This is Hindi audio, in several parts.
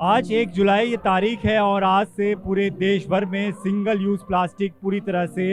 आज 1 जुलाई ये तारीख है और आज से पूरे देश भर में सिंगल यूज़ प्लास्टिक पूरी तरह से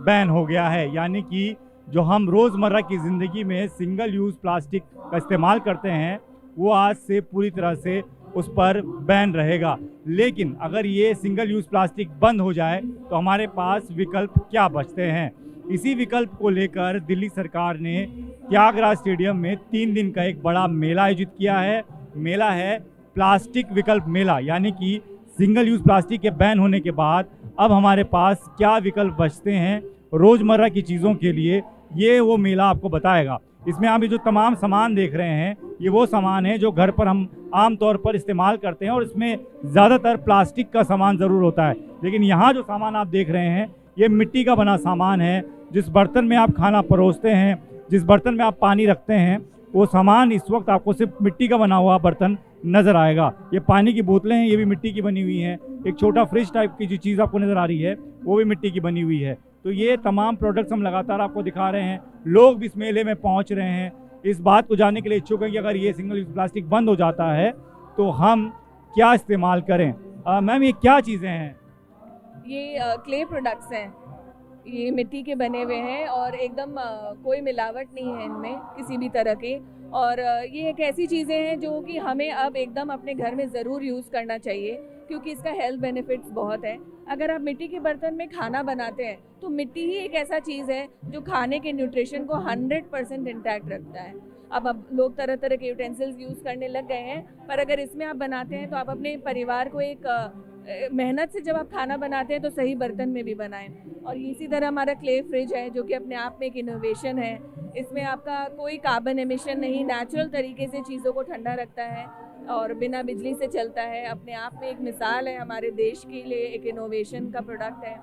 बैन हो गया है। यानी कि जो हम रोज़मर्रा की ज़िंदगी में सिंगल यूज़ प्लास्टिक का इस्तेमाल करते हैं वो आज से पूरी तरह से उस पर बैन रहेगा। लेकिन अगर ये सिंगल यूज़ प्लास्टिक बंद हो जाए तो हमारे पास विकल्प क्या बचते हैं? इसी विकल्प को लेकर दिल्ली सरकार ने त्यागराज स्टेडियम में 3 दिन का एक बड़ा मेला आयोजित किया है। मेला है प्लास्टिक विकल्प मेला, यानी कि सिंगल यूज़ प्लास्टिक के बैन होने के बाद अब हमारे पास क्या विकल्प बचते हैं रोज़मर्रा की चीज़ों के लिए, ये वो मेला आपको बताएगा। इसमें आप ये जो तमाम सामान देख रहे हैं ये वो सामान है जो घर पर हम आम तौर पर इस्तेमाल करते हैं और इसमें ज़्यादातर प्लास्टिक का सामान ज़रूर होता है। लेकिन यहाँ जो सामान आप देख रहे हैं ये मिट्टी का बना सामान है। जिस बर्तन में आप खाना परोसते हैं, जिस बर्तन में आप पानी रखते हैं, वो सामान इस वक्त आपको सिर्फ मिट्टी का बना हुआ बर्तन नज़र आएगा। ये पानी की बोतलें हैं, ये भी मिट्टी की बनी हुई हैं। एक छोटा फ्रिज टाइप की जो चीज़ आपको नज़र आ रही है वो भी मिट्टी की बनी हुई है। तो ये तमाम प्रोडक्ट्स हम लगातार आपको दिखा रहे हैं। लोग भी इस मेले में पहुंच रहे हैं, इस बात को जानने के लिए इच्छुक हैं कि अगर ये सिंगल यूज़ प्लास्टिक बंद हो जाता है तो हम क्या इस्तेमाल करें। मैम ये क्या चीज़ें हैं? ये क्ले प्रोडक्ट्स हैं। ये मिट्टी के बने हुए हैं और एकदम कोई मिलावट नहीं है इनमें किसी भी तरह की। और ये एक ऐसी चीज़ें हैं जो कि हमें अब एकदम अपने घर में ज़रूर यूज़ करना चाहिए क्योंकि इसका हेल्थ बेनिफिट्स बहुत है। अगर आप मिट्टी के बर्तन में खाना बनाते हैं तो मिट्टी ही एक ऐसा चीज़ है जो खाने के न्यूट्रिशन को 100% इंटैक्ट रखता है। अब लोग तरह तरह के यूटेंसिल्स यूज़ करने लग गए हैं, पर अगर इसमें आप बनाते हैं तो आप अपने परिवार को एक मेहनत से जब आप खाना बनाते हैं तो सही बर्तन में भी बनाएं। और इसी तरह हमारा क्ले फ्रिज है जो कि अपने आप में एक इनोवेशन है। इसमें आपका कोई कार्बन एमिशन नहीं, नेचुरल तरीके से चीज़ों को ठंडा रखता है और बिना बिजली से चलता है। अपने आप में एक मिसाल है, हमारे देश के लिए एक इनोवेशन का प्रोडक्ट है।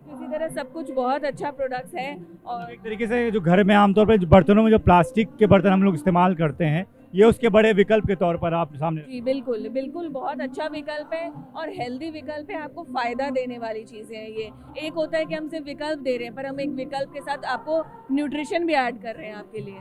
इसी तरह सब कुछ बहुत अच्छा प्रोडक्ट्स है। और एक तरीके से जो घर में आमतौर पर बर्तनों में जो प्लास्टिक के बर्तन हम लोग इस्तेमाल करते हैं ये उसके बड़े विकल्प के तौर पर आप सामने। जी बिल्कुल बिल्कुल, बहुत अच्छा विकल्प है और हेल्दी विकल्प है। आपको फ़ायदा देने वाली चीज़ें हैं ये। एक होता है कि हम सिर्फ विकल्प दे रहे हैं, पर हम एक विकल्प के साथ आपको न्यूट्रिशन भी ऐड कर रहे हैं आपके लिए।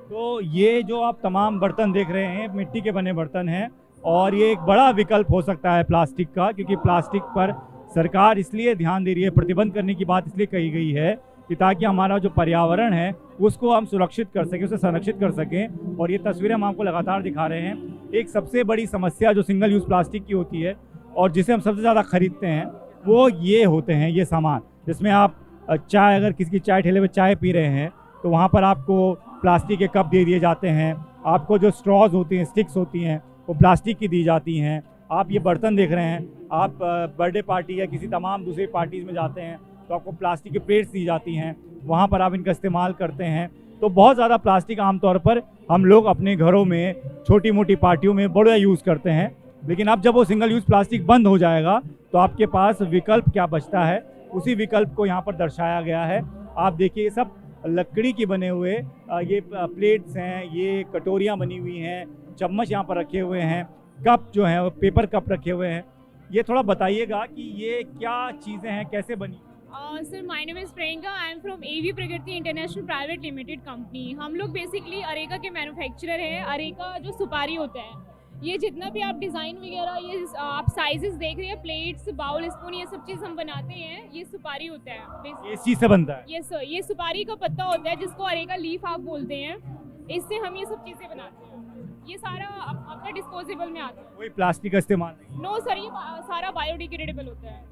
तो ये जो आप तमाम बर्तन देख रहे हैं मिट्टी के बने बर्तन हैं और ये एक बड़ा विकल्प हो सकता है प्लास्टिक का, क्योंकि प्लास्टिक पर सरकार इसलिए ध्यान दे रही है, प्रतिबंध करने की बात इसलिए कही गई है कि ताकि हमारा जो पर्यावरण है उसको हम सुरक्षित कर सकें, उसे संरक्षित कर सकें। और ये तस्वीरें हम आपको लगातार दिखा रहे हैं। एक सबसे बड़ी समस्या जो सिंगल यूज़ प्लास्टिक की होती है और जिसे हम सबसे ज़्यादा खरीदते हैं वो ये होते हैं ये सामान, जिसमें आप चाय, अगर किसी की चाय ठेले में चाय पी रहे हैं तो वहाँ पर आपको प्लास्टिक के कप दे दिए जाते हैं। आपको जो स्ट्रॉज होती हैं, स्टिक्स होती हैं, वो प्लास्टिक की दी जाती हैं। आप ये बर्तन देख रहे हैं, आप बर्थडे पार्टी या किसी तमाम दूसरी पार्टीज़ में जाते हैं तो आपको प्लास्टिक की प्लेट्स दी जाती हैं, वहाँ पर आप इनका इस्तेमाल करते हैं। तो बहुत ज़्यादा प्लास्टिक आमतौर पर हम लोग अपने घरों में छोटी मोटी पार्टियों में बड़ा यूज़ करते हैं। लेकिन अब जब वो सिंगल यूज़ प्लास्टिक बंद हो जाएगा तो आपके पास विकल्प क्या बचता है, उसी विकल्प को यहाँ पर दर्शाया गया है। आप देखिए ये सब लकड़ी के बने हुए ये प्लेट्स हैं, ये कटोरियाँ बनी हुई हैं, चम्मच यहाँ पर रखे हुए हैं, कप जो हैं वो पेपर कप रखे हुए हैं। ये थोड़ा बताइएगा कि ये क्या चीज़ें हैं, कैसे बनी? Sir, my name is Priyanka. I am from AV Pragati international private limited company. हम लोग बेसिकली अरेका के मैन्युफैक्चरर हैं। अरेका जो सुपारी होता है, ये जितना भी आप डिज़ाइन वगैरह, ये आप साइजेस देख रहे हैं, प्लेट्स, बाउल, स्पून, ये सब चीज़ हम बनाते हैं। ये सुपारी होता है ये इस चीज़ से बनता है? ये सर, ये सुपारी का पत्ता होता है जिसको अरेका लीफ आप बोलते हैं। इससे हम ये सब चीज़ें बनाते हैं। ये सारा आपका डिस्पोजेबल में आता है। कोई प्लास्टिक का इस्तेमाल नहीं? नो सर, ये सारा बायोडिग्रेडेबल होता है।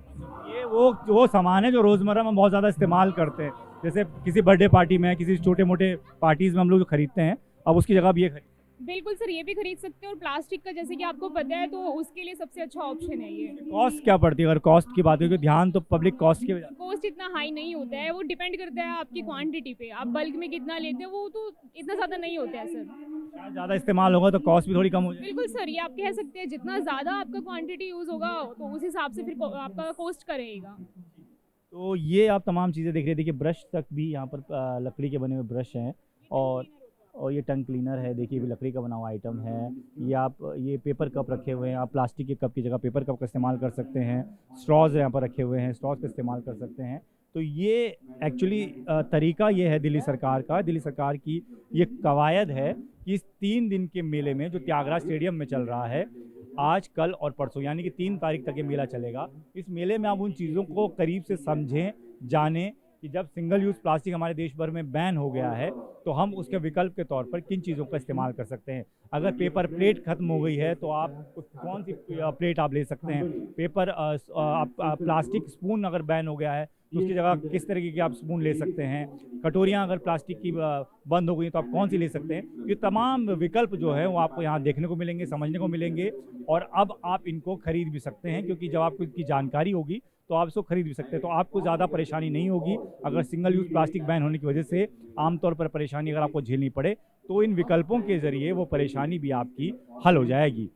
ये वो सामान है जो रोज़मर्रा में बहुत ज़्यादा इस्तेमाल करते हैं। जैसे किसी बर्थडे पार्टी में, किसी छोटे मोटे पार्टीज़ में हम लोग जो खरीदते हैं, अब उसकी जगह अब ये खरीद। बिल्कुल सर, ये भी खरीद सकते हैं। और प्लास्टिक का जैसे कि आपको पता है तो उसके लिए सबसे अच्छा ऑप्शन है ये। कॉस्ट क्या पड़ती है? अगर कॉस्ट की बात करें तो ध्यान तो पब्लिक कॉस्ट के बजाय। कॉस्ट इतना हाई नहीं होता है, वो डिपेंड करता है आपकी क्वांटिटी पे। आप बल्क में कितना लेते हो वो तो इतना ज़्यादा नहीं होता है सर। ज़्यादा इस्तेमाल होगा तो कॉस्ट भी थोड़ी कम हो जाएगी। बिल्कुल सर, ये आप कह सकते हैं जितना ज़्यादा आपका क्वांटिटी यूज़ होगा तो उस हिसाब से फिर आपका कॉस्ट का रहेगा। तो ये आप तमाम चीज़ें देख रहे हैं। देखिए ब्रश तक भी यहाँ पर लकड़ी के बने हुए ब्रश हैं और ये टंग क्लीनर है। देखिए भी लकड़ी का बना हुआ आइटम है। ये पेपर कप रखे हुए हैं। आप प्लास्टिक के कप की जगह पेपर कप का इस्तेमाल कर सकते हैं। स्ट्रॉज यहाँ पर रखे हुए हैं, स्ट्रॉज का इस्तेमाल कर सकते हैं। तो ये एक्चुअली तरीका ये है दिल्ली सरकार की ये कवायद है कि इस 3 दिन के मेले में जो त्यागराज स्टेडियम में चल रहा है आज, कल और परसों, यानी कि 3 तारीख तक ये मेला चलेगा। इस मेले में आप उन चीज़ों को करीब से समझें, जानें कि जब सिंगल यूज़ प्लास्टिक हमारे देश भर में बैन हो गया है तो हम उसके विकल्प के तौर पर किन चीज़ों का इस्तेमाल कर सकते हैं। अगर पेपर प्लेट ख़त्म हो गई है तो आप कौन सी प्लेट आप ले सकते हैं। प्लास्टिक स्पून अगर बैन हो गया है तो उसकी जगह किस तरीके की आप स्पून ले सकते हैं। कटोरियाँ अगर प्लास्टिक की बंद हो गई तो आप कौन सी ले सकते हैं। ये तमाम विकल्प जो है वो आपको यहाँ देखने को मिलेंगे, समझने को मिलेंगे, और अब आप इनको खरीद भी सकते हैं, क्योंकि जब आपको इसकी जानकारी होगी तो आप इसको खरीद भी सकते हैं। तो आपको ज़्यादा परेशानी नहीं होगी अगर सिंगल यूज़ प्लास्टिक बैन होने की वजह से आमतौर पर परेशानी अगर आपको झेलनी पड़े, तो इन विकल्पों के ज़रिए वो परेशानी भी आपकी हल हो जाएगी।